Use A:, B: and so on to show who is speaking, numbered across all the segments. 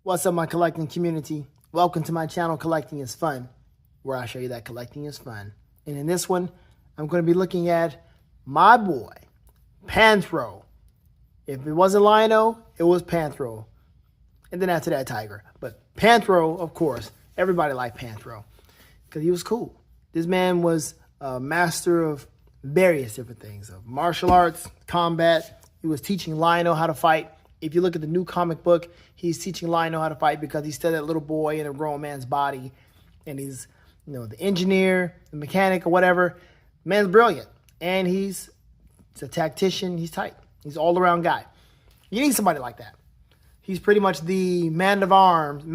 A: What's up, my collecting community? Welcome to my channel, Collecting is Fun, where I show you that collecting is fun. And in this one, I'm going to be looking at my boy, Panthro. If it wasn't Lion-O, it was Panthro. And then after that, Tiger. But Panthro, of course, everybody liked Panthro because he was cool. This man was a master of various different things, of martial arts, combat. He was teaching Lion-O how to fight. If you look at the new comic book, he's teaching Lion-O how to fight because he's still that little boy in a grown man's body. And he's, the engineer, the mechanic, or whatever. Man's brilliant. And he's a tactician. He's tight. He's an all-around guy. You need somebody like that. He's pretty much the man at arms, of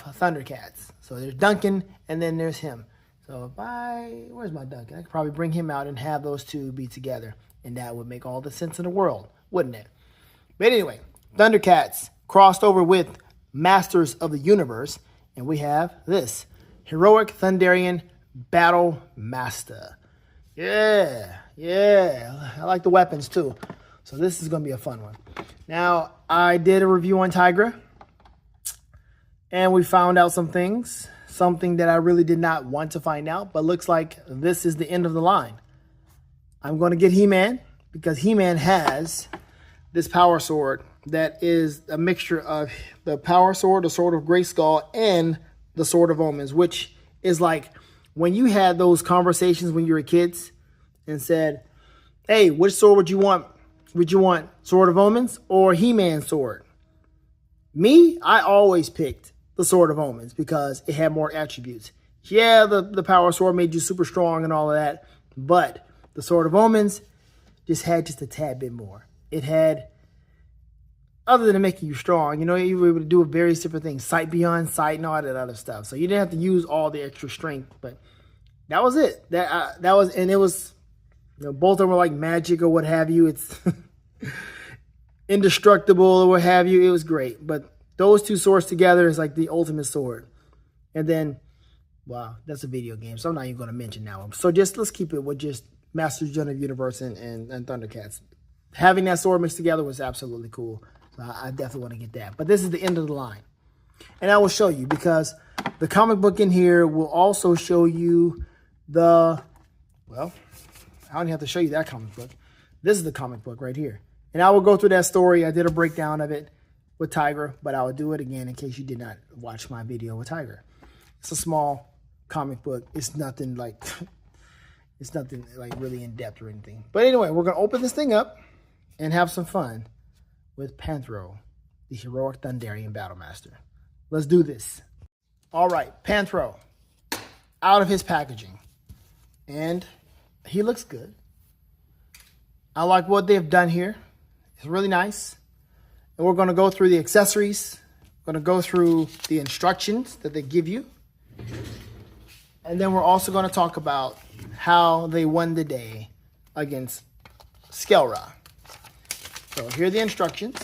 A: ThunderCats. So there's Duncan, and then there's him. So where's my Duncan? I could probably bring him out and have those two be together. And that would make all the sense in the world, wouldn't it? But anyway, ThunderCats crossed over with Masters of the Universe, and we have this Heroic Thunderian Battle Master. Yeah, I like the weapons too. So this is going to be a fun one. Now, I did a review on Tigra, and we found out some things, something that I really did not want to find out, but looks like this is the end of the line. I'm going to get He-Man because He-Man has this power sword that is a mixture of the power sword, the sword of Grayskull, and the sword of omens, which is like when you had those conversations when you were kids and said, hey, which sword would you want? Would you want sword of omens or He-Man's sword? Me, I always picked the sword of omens because it had more attributes. Yeah, the power sword made you super strong and all of that, but the sword of omens just had just a tad bit more. It had, other than making you strong, you were able to do various different things, sight beyond sight and all that other stuff. So you didn't have to use all the extra strength, but that was it. That was, and it was, both of them were like magic or what have you. It's indestructible or what have you. It was great, but those two swords together is like the ultimate sword. And then, wow, that's a video game, so I'm not even going to mention that one. So let's keep it with just Masters of the Universe and ThunderCats. Having that sword mixed together was absolutely cool. So I definitely want to get that. But this is the end of the line. And I will show you because the comic book in here will also show you I don't have to show you that comic book. This is the comic book right here. And I will go through that story. I did a breakdown of it with Tiger, but I will do it again in case you did not watch my video with Tiger. It's a small comic book. It's nothing like really in depth or anything. But anyway, we're going to open this thing up and have some fun with Panthro, the Heroic Thunderian Battle Master. Let's do this. All right, Panthro, out of his packaging. And he looks good. I like what they've done here. It's really nice. And we're going to go through the accessories. We're going to go through the instructions that they give you. And then we're also going to talk about how they won the day against Skelra. So here are the instructions.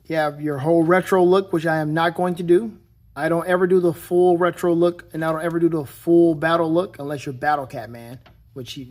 A: You have your whole retro look, which I am not going to do. I don't ever do the full retro look, and I don't ever do the full battle look unless you're Battle Cat Man, which he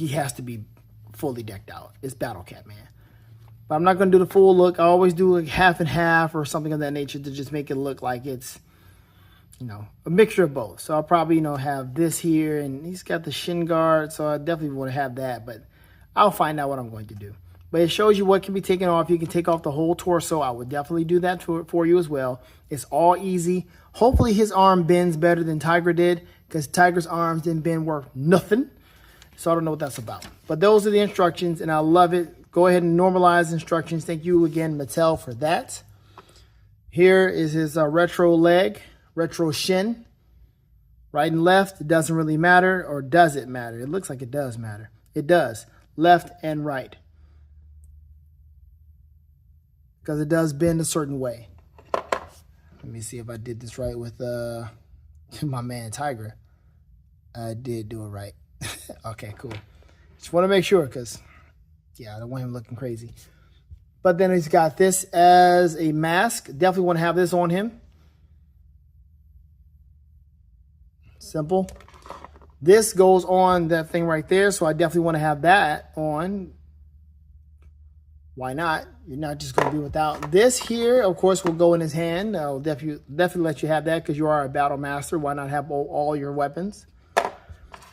A: has to be fully decked out. It's Battle Cat Man. But I'm not going to do the full look. I always do like half and half or something of that nature to just make it look like it's, a mixture of both. So I'll probably, have this here, and he's got the shin guard, so I definitely want to have that, but I'll find out what I'm going to do. But it shows you what can be taken off. You can take off the whole torso. I would definitely do that for you as well. It's all easy. Hopefully his arm bends better than Tiger did, because Tiger's arms didn't bend worth nothing. So I don't know what that's about. But those are the instructions, and I love it. Go ahead and normalize instructions. Thank you again, Mattel, for that. Here is his retro leg. Retro shin, right and left. It doesn't really matter, or does it matter? It looks like it does matter. It does. Left and right. Because it does bend a certain way. Let me see if I did this right with my man Tiger. I did do it right. Okay, cool. Just want to make sure because, yeah, I don't want him looking crazy. But then he's got this as a mask. Definitely want to have this on him. Simple. This goes on that thing right there, so I definitely want to have that on. Why not? You're not just going to be without this here. Of course, will go in his hand. I'll definitely let you have that because you are a battle master. Why not have all your weapons?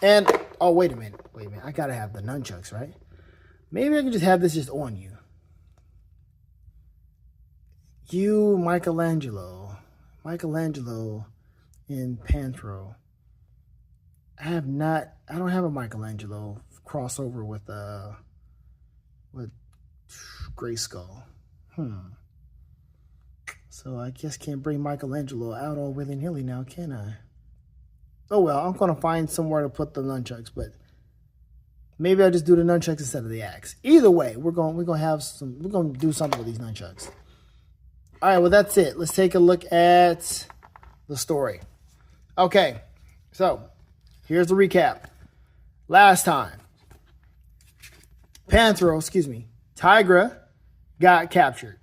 A: And, oh, wait a minute. I got to have the nunchucks, right? Maybe I can just have this just on you. You, Michelangelo in Panthro. I don't have a Michelangelo crossover with Grayskull. So I guess can't bring Michelangelo out all willy-nilly now, can I? Oh well, I'm gonna find somewhere to put the nunchucks, but maybe I'll just do the nunchucks instead of the axe. Either way, we're gonna do something with these nunchucks. All right, well that's it. Let's take a look at the story. Okay, so here's the recap. Last time, Tigra got captured.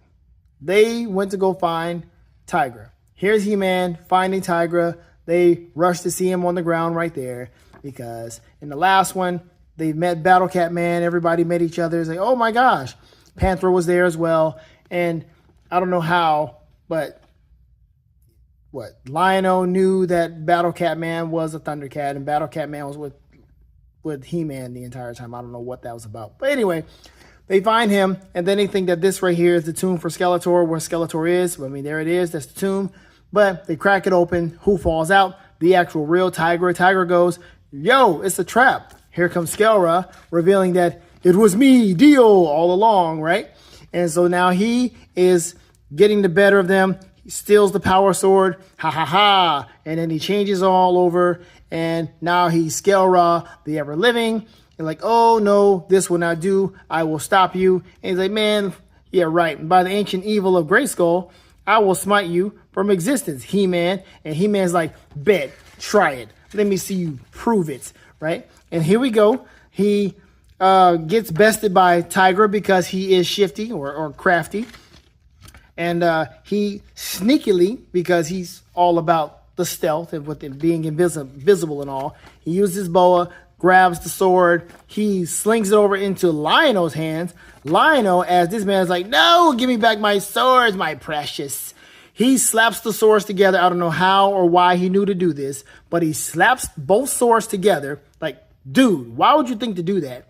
A: They went to go find Tigra. Here's He-Man finding Tigra. They rushed to see him on the ground right there because in the last one, they met Battle Cat Man. Everybody met each other. It's like, oh my gosh. Panthro was there as well. And I don't know how, but Lion-O knew that Battle Cat Man was a ThunderCat, and Battle Cat Man was with He-Man the entire time. I don't know what that was about. But anyway, they find him, and then they think that this right here is the tomb for Skeletor, where Skeletor is. I mean, there it is. That's the tomb. But they crack it open. Who falls out? The actual real Tigra. Tigra goes, yo, it's a trap. Here comes Skeletor, revealing that it was me, Dio, all along, right? And so now he is getting the better of them. He steals the power sword. Ha, ha, ha. And then he changes all over. And now he's Skeletor, the ever-living. And like, oh, no, this will not do. I will stop you. And he's like, man, yeah, right. And by the ancient evil of Grayskull, I will smite you from existence, He-Man. And He-Man's like, bet, try it. Let me see you prove it, right? And here we go. He gets bested by Tigra because he is shifty or crafty. And he sneakily, because he's all about the stealth and with it being invisible and all, he uses his boa, grabs the sword. He slings it over into Lion-O's hands. Lion-O, as this man is like, no, give me back my swords, my precious. He slaps the swords together. I don't know how or why he knew to do this, but he slaps both swords together. Like, dude, why would you think to do that?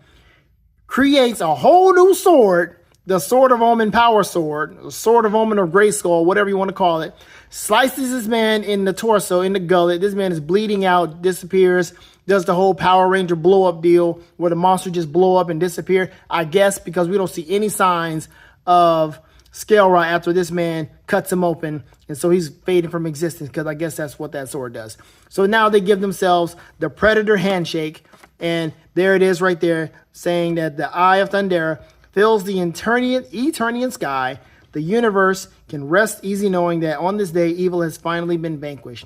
A: Creates a whole new sword, the Sword of Omen Power Sword, the Sword of Omen or Grayskull, whatever you want to call it. Slices this man in the torso, in the gullet. This man is bleeding out, disappears, does the whole Power Ranger blow up deal where the monster just blow up and disappear. I guess because we don't see any signs of Skeletor after this man cuts him open. And so he's fading from existence because I guess that's what that sword does. So now they give themselves the Predator handshake. And there it is right there saying that the Eye of Thundera fills the Eternian sky. The universe can rest easy knowing that on this day, evil has finally been vanquished.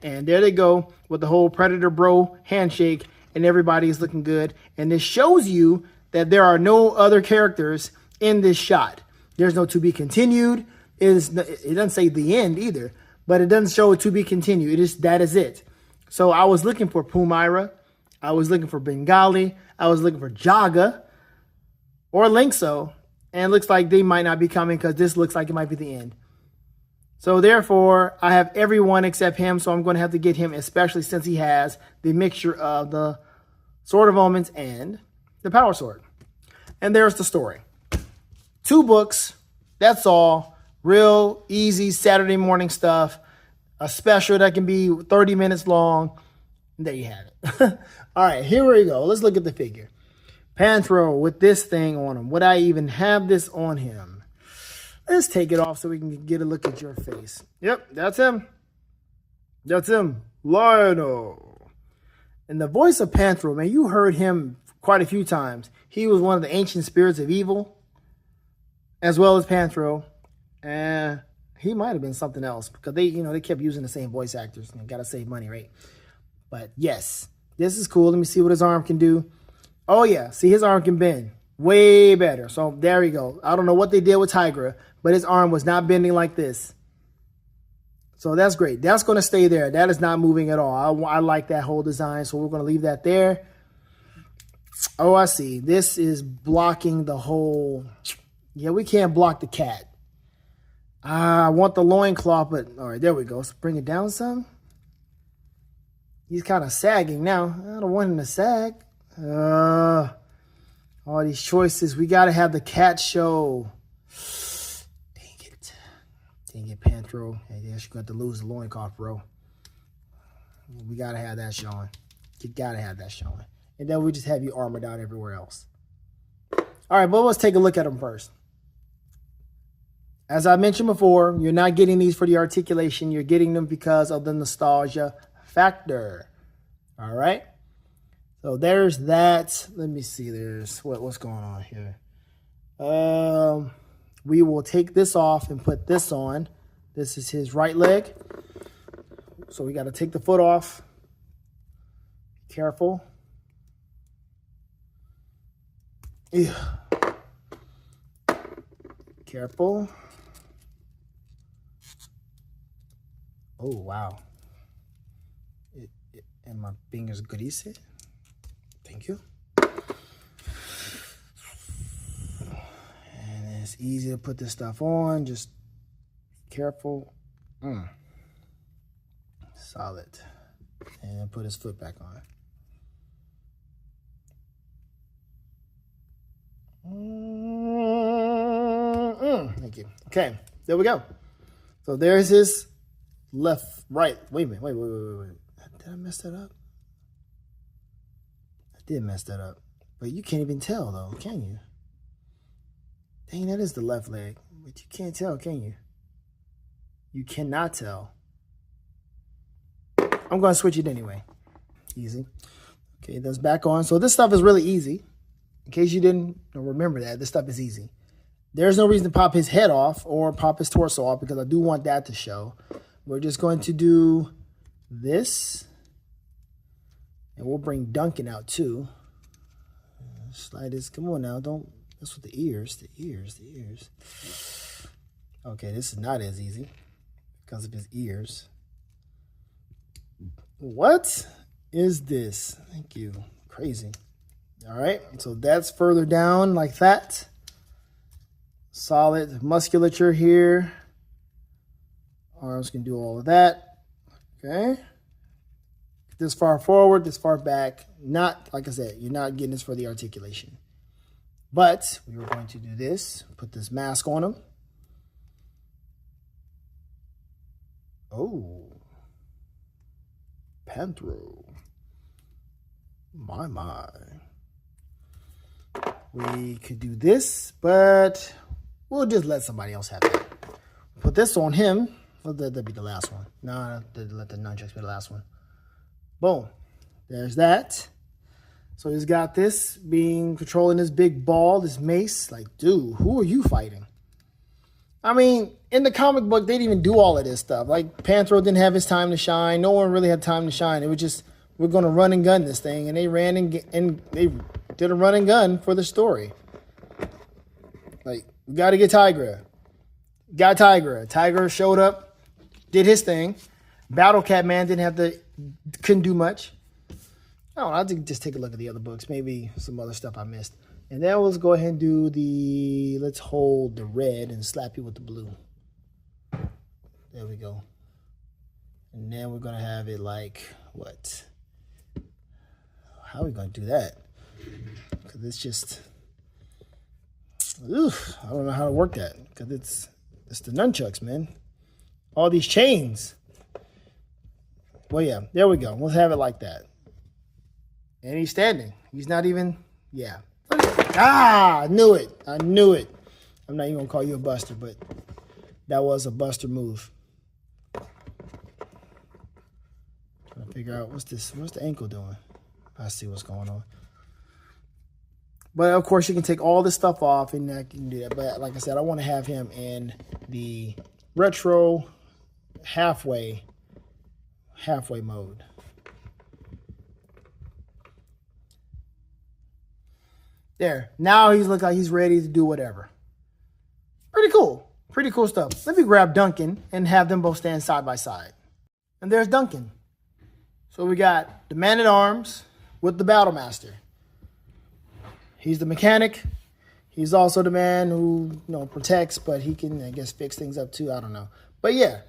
A: And there they go with the whole Predator Bro handshake, and everybody is looking good. And this shows you that there are no other characters in this shot. There's no to be continued. It doesn't say the end either, but it doesn't show to be continued. That is it. So I was looking for Pumira. I was looking for Bengali. I was looking for Jaga or Linkso. And it looks like they might not be coming because this looks like it might be the end. So therefore, I have everyone except him. So I'm going to have to get him, especially since he has the mixture of the Sword of Omens and the Power Sword. And there's the story. 2 books. That's all. Real easy Saturday morning stuff. A special that can be 30 minutes long. There you have it. All right, here we go. Let's look at the figure. Panthro with this thing on him. Would I even have this on him? Let's take it off so we can get a look at your face. Yep, that's him. That's him. Lion-O. And the voice of Panthro, man, you heard him quite a few times. He was one of the ancient spirits of evil, as well as Panthro. And he might have been something else because they kept using the same voice actors. Got to save money, right? But yes, this is cool. Let me see what his arm can do. Oh, yeah. See, his arm can bend. Way better. So there you go. I don't know what they did with Tigra, but his arm was not bending like this. So that's great. That's going to stay there. That is not moving at all. I like that whole design, so we're going to leave that there. Oh, I see. This is blocking the whole... Yeah, we can't block the cat. I want the loincloth, but... All right, there we go. Let's bring it down some. He's kind of sagging now. I don't want him to sag. All these choices. We got to have the cat show. Dang it, Panthro. Hey, yes, you're going to lose the loincloth, bro. We got to have that showing. You got to have that showing. And then we just have you armored out everywhere else. All right, but let's take a look at them first. As I mentioned before, you're not getting these for the articulation. You're getting them because of the nostalgia factor. All right? So there's that. Let me see. There's what's going on here. We will take this off and put this on. This is his right leg. So we got to take the foot off. Be careful. Ew. Careful. Oh, wow. And my fingers greasy. Thank you. And it's easy to put this stuff on. Just careful. Solid. And then put his foot back on. Thank you. Okay, there we go. So there's his left, right. Wait a minute. Wait. Did I mess that up? I did mess that up. But you can't even tell, though, can you? Dang, that is the left leg. But you can't tell, can you? You cannot tell. I'm going to switch it anyway. Easy. Okay, that's back on. So this stuff is really easy. In case you didn't remember that, this stuff is easy. There's no reason to pop his head off or pop his torso off because I do want that to show. We're just going to do this. And we'll bring Duncan out too. Slide this. Come on now. Don't mess with the ears. The ears. Okay, this is not as easy because of his ears. What is this? Thank you. Crazy. All right, so that's further down like that. Solid musculature here. Arms can do all of that. Okay. This far forward, this far back. Not, like I said, you're not getting this for the articulation. But we were going to do this. Put this mask on him. Oh. Panthro. My. We could do this, but we'll just let somebody else have it. Put this on him. Let that be the last one. No, let the nunchucks be the last one. Boom. There's that. So he's got this being controlling this big ball, this mace. Like, dude, who are you fighting? I mean, in the comic book, they didn't even do all of this stuff. Like, Panthro didn't have his time to shine. No one really had time to shine. It was just, we're going to run and gun this thing. And they ran and they did a run and gun for the story. Like, we got to get Tigra. Got Tigra. Tigra showed up, did his thing. Battle Cat Man couldn't do much. Oh, I'll just take a look at the other books. Maybe some other stuff I missed. And then let's go ahead and do let's hold the red and slap you with the blue. There we go. And then we're going to have it like, what? How are we going to do that? Because it's just, I don't know how to work that. Because it's the nunchucks, man. All these chains. Well, yeah, there we go. Let's have it like that. And he's standing. He's not even, yeah. I knew it. I'm not even going to call you a buster, but that was a buster move. Trying to figure out what's the ankle doing. I see what's going on. But, of course, you can take all this stuff off and you can do that. But, like I said, I want to have him in the retro halfway mode. There. Now he's looking like he's ready to do whatever. Pretty cool. Pretty cool stuff. Let me grab Duncan and have them both stand side by side. And there's Duncan. So we got the man-at-arms with the Battle Master. He's the mechanic. He's also the man who, protects, but he can, I guess, fix things up too. I don't know. But yeah,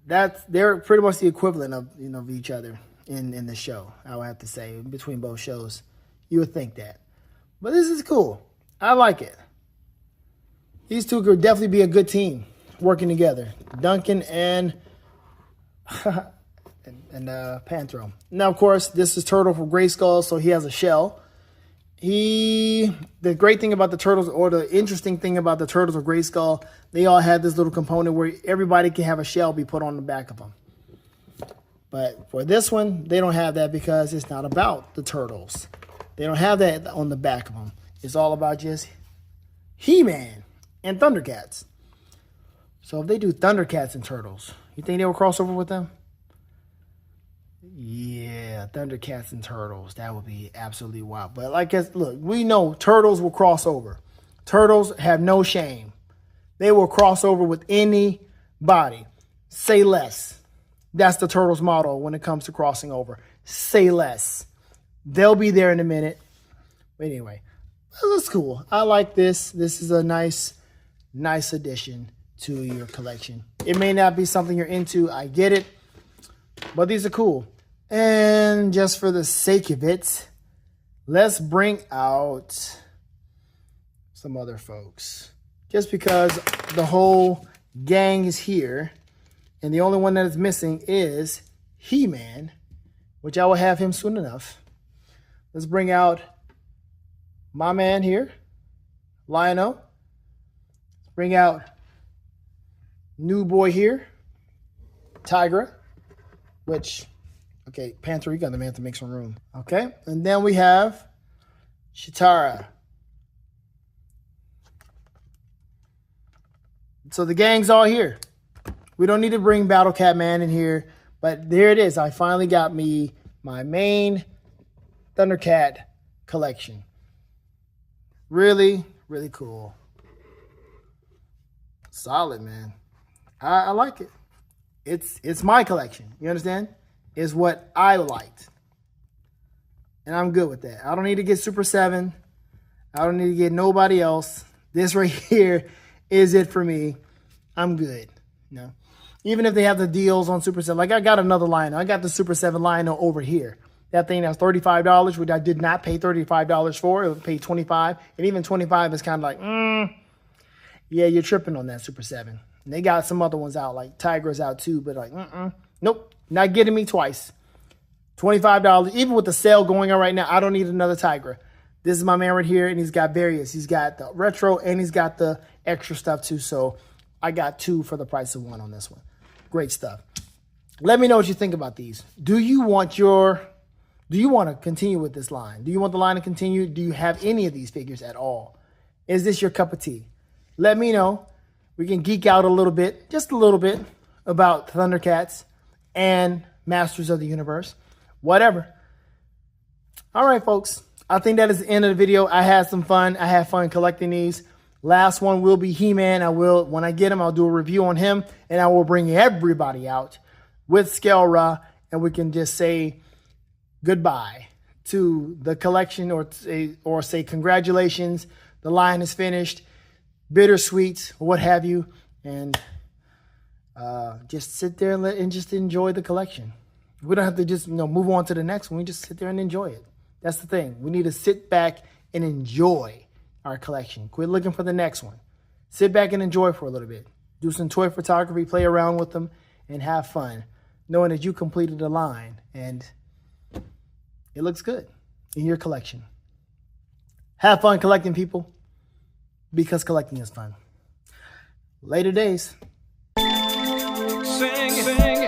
A: they're pretty much the equivalent of, of each other in the show, I would have to say, between both shows. You would think that. But this is cool. I like it. These two could definitely be a good team working together. Duncan and Panthro. Now, of course, this is Turtle from Grayskull, so he has a shell. The great thing about the Turtles, or the interesting thing about the Turtles of Grayskull, they all have this little component where everybody can have a shell be put on the back of them. But for this one, they don't have that because it's not about the Turtles. They don't have that on the back of them. It's all about just He-Man and ThunderCats. So if they do ThunderCats and Turtles, you think they will cross over with them? Yeah, ThunderCats and Turtles. That would be absolutely wild. But look, we know Turtles will cross over. Turtles have no shame. They will cross over with anybody. Say less. That's the Turtles motto when it comes to crossing over. Say less. They'll be there in a minute. But anyway, this is cool. I like this. This is a nice addition to your collection. It may not be something you're into. I get it. But these are cool. And just for the sake of it, let's bring out some other folks. Just because the whole gang is here, and the only one that is missing is He-Man, which I will have him soon enough. Let's bring out my man here, Lion-O. Let's bring out new boy here, Tigra, which... Okay, Panthro, you got the man to make some room. Okay, and then we have Shitara. So the gang's all here. We don't need to bring Battle Cat Man in here, but there it is. I finally got me my main ThunderCat collection. Really, really cool. Solid, man. I like it. It's my collection. You understand? Is what I liked. And I'm good with that. I don't need to get Super 7. I don't need to get nobody else. This right here is it for me. I'm good. Even if they have the deals on Super 7. Like I got another Lion-O. I got the Super 7 Lion-O over here. That thing that's $35, which I did not pay $35 for. It was paid $25. And even $25 is kind of like, yeah, you're tripping on that Super 7. And they got some other ones out, like Tiger's out too, but like, nope. Not getting me twice. $25. Even with the sale going on right now, I don't need another Tigra. This is my man right here, and he's got various. He's got the retro, and he's got the extra stuff too. So I got two for the price of one on this one. Great stuff. Let me know what you think about these. Do you want to continue with this line? Do you want the line to continue? Do you have any of these figures at all? Is this your cup of tea? Let me know. We can geek out a little bit, just a little bit, about ThunderCats and Masters of the Universe, whatever. All right, folks. I think that is the end of the video. I had some fun. I had fun collecting these. Last one will be He-Man. When I get him, I'll do a review on him, and I will bring everybody out with Scale Ra, and we can just say goodbye to the collection, or say congratulations. The line is finished. Bittersweet, what have you, and just sit there and just enjoy the collection. We don't have to just move on to the next one. We just sit there and enjoy it. That's the thing. We need to sit back and enjoy our collection. Quit looking for the next one. Sit back and enjoy for a little bit. Do some toy photography, play around with them, and have fun, knowing that you completed a line and it looks good in your collection. Have fun collecting, people, because collecting is fun. Later days. Sing.